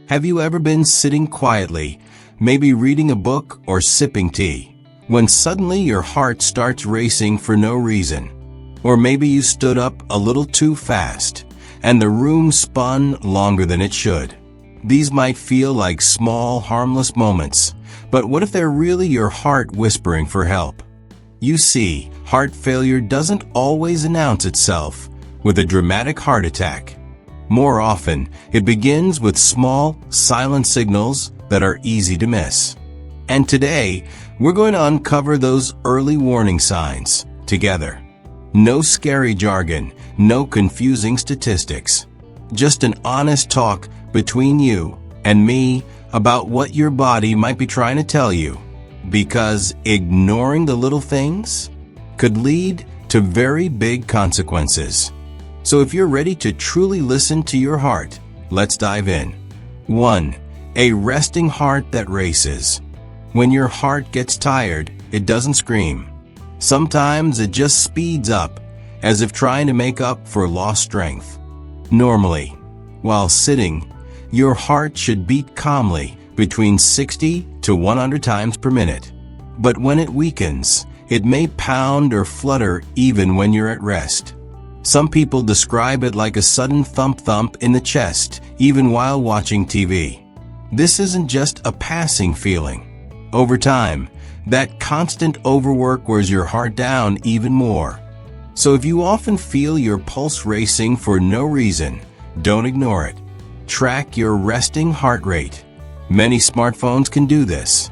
Have you ever been sitting quietly, maybe reading a book or sipping tea, when suddenly your heart starts racing for no reason? Or maybe you stood up a little too fast, and the room spun longer than it should. These might feel like small, harmless moments, but what if they're really your heart whispering for help? You see, heart failure doesn't always announce itself with a dramatic heart attack. More often, it begins with small, silent signals that are easy to miss. And today, we're going to uncover those early warning signs together. No scary jargon, no confusing statistics. Just an honest talk between you and me about what your body might be trying to tell you. Because ignoring the little things could lead to very big consequences. So if you're ready to truly listen to your heart, let's dive in. 1. A resting heart that races. When your heart gets tired, it doesn't scream. Sometimes it just speeds up, as if trying to make up for lost strength. Normally, while sitting, your heart should beat calmly between 60 to 100 times per minute. But when it weakens, it may pound or flutter even when you're at rest. Some people describe it like a sudden thump-thump in the chest, even while watching TV. This isn't just a passing feeling. Over time, that constant overwork wears your heart down even more. So if you often feel your pulse racing for no reason, don't ignore it. Track your resting heart rate. Many smartphones can do this.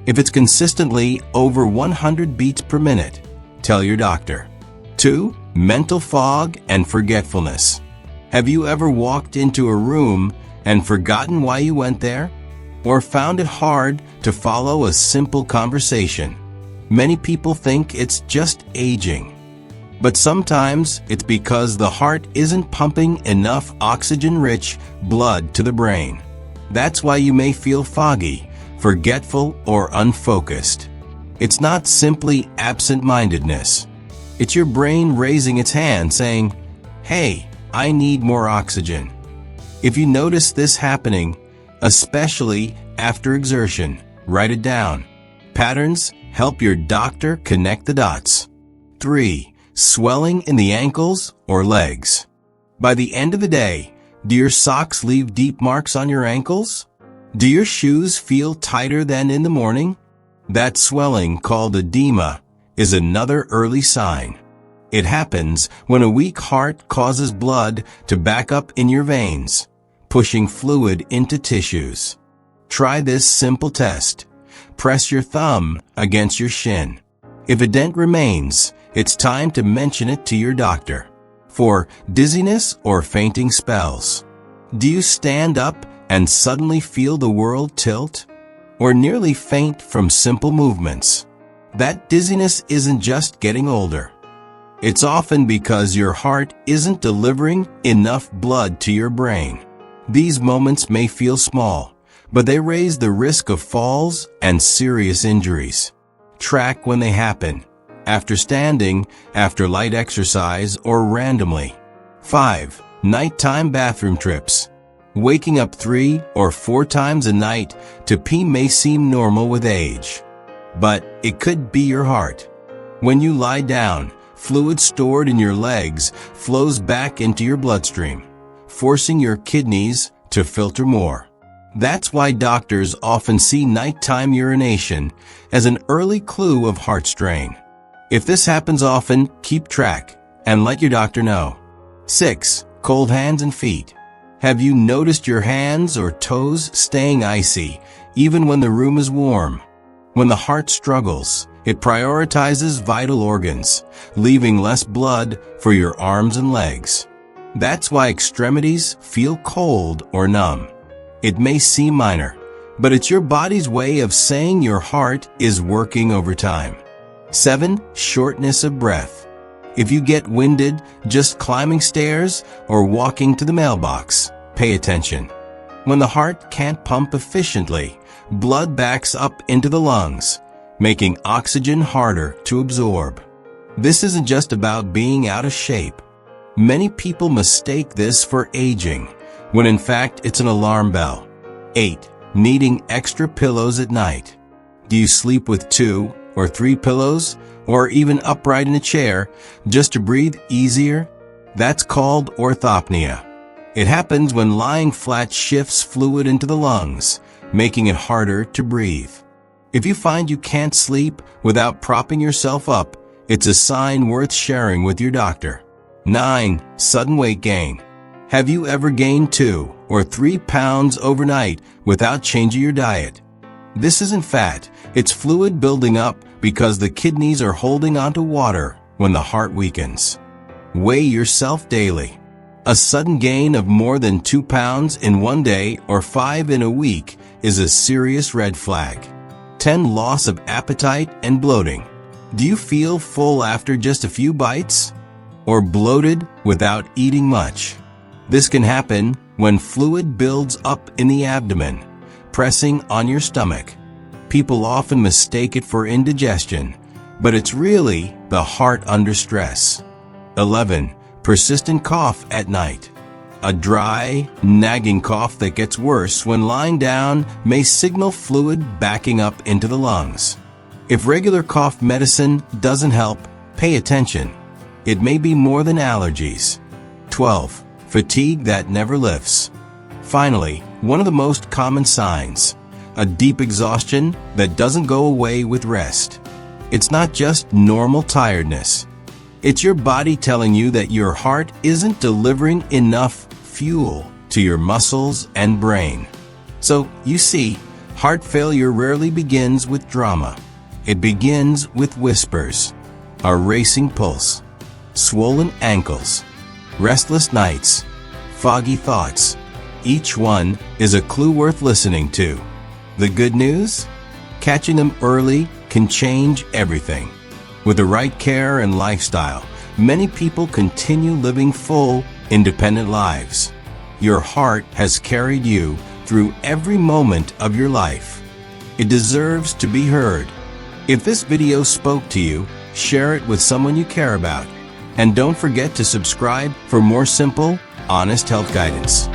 If it's consistently over 100 beats per minute, tell your doctor. 2. Mental fog and forgetfulness. Have you ever walked into a room and forgotten why you went there? Or found it hard to follow a simple conversation? Many people think it's just aging. But sometimes it's because the heart isn't pumping enough oxygen-rich blood to the brain. That's why you may feel foggy, forgetful, or unfocused. It's not simply absent-mindedness. It's your brain raising its hand saying, "Hey, I need more oxygen." If you notice this happening, especially after exertion, write it down. Patterns help your doctor connect the dots. 3. Swelling in the ankles or legs. By the end of the day, do your socks leave deep marks on your ankles? Do your shoes feel tighter than in the morning? That swelling, called edema, is another early sign. It happens when a weak heart causes blood to back up in your veins, pushing fluid into tissues. Try this simple test. Press your thumb against your shin. If a dent remains, it's time to mention it to your doctor. For dizziness or fainting spells. Do you stand up and suddenly feel the world tilt? Or nearly faint from simple movements? That dizziness isn't just getting older. It's often because your heart isn't delivering enough blood to your brain. These moments may feel small, but they raise the risk of falls and serious injuries. Track when they happen. After standing, after light exercise, or randomly. 5. Nighttime bathroom trips. Waking up 3 or 4 times a night to pee may seem normal with age. But it could be your heart. When you lie down, fluid stored in your legs flows back into your bloodstream, forcing your kidneys to filter more. That's why doctors often see nighttime urination as an early clue of heart strain. If this happens often, keep track and let your doctor know. 6. Cold hands and feet. Have you noticed your hands or toes staying icy even when the room is warm? When the heart struggles, it prioritizes vital organs, leaving less blood for your arms and legs. That's why extremities feel cold or numb. It may seem minor, but it's your body's way of saying your heart is working overtime. 7. Shortness of breath. If you get winded just climbing stairs or walking to the mailbox, pay attention. When the heart can't pump efficiently, blood backs up into the lungs, making oxygen harder to absorb. This isn't just about being out of shape. Many people mistake this for aging, when in fact it's an alarm bell. 8. Needing extra pillows at night. Do you sleep with 2 or 3 pillows, or even upright in a chair, just to breathe easier? That's called orthopnea. It happens when lying flat shifts fluid into the lungs, making it harder to breathe. If you find you can't sleep without propping yourself up, it's a sign worth sharing with your doctor. 9. Sudden weight gain. Have you ever gained 2 or 3 pounds overnight without changing your diet? This isn't fat, it's fluid building up because the kidneys are holding onto water when the heart weakens. Weigh yourself daily. A sudden gain of more than 2 pounds in one day or 5 in a week is a serious red flag. 10. Loss of appetite and bloating. Do you feel full after just a few bites? Or bloated without eating much? This can happen when fluid builds up in the abdomen, pressing on your stomach. People often mistake it for indigestion, but it's really the heart under stress. 11. Persistent cough at night. A dry, nagging cough that gets worse when lying down may signal fluid backing up into the lungs. If regular cough medicine doesn't help, pay attention. It may be more than allergies. 12. Fatigue that never lifts. Finally, one of the most common signs, a deep exhaustion that doesn't go away with rest. It's not just normal tiredness. It's your body telling you that your heart isn't delivering enough fuel to your muscles and brain. So, you see, heart failure rarely begins with drama. It begins with whispers, a racing pulse, swollen ankles, restless nights, foggy thoughts. Each one is a clue worth listening to. The good news? Catching them early can change everything. With the right care and lifestyle, many people continue living full, independent lives. Your heart has carried you through every moment of your life. It deserves to be heard. If this video spoke to you, share it with someone you care about. And don't forget to subscribe for more simple, honest health guidance.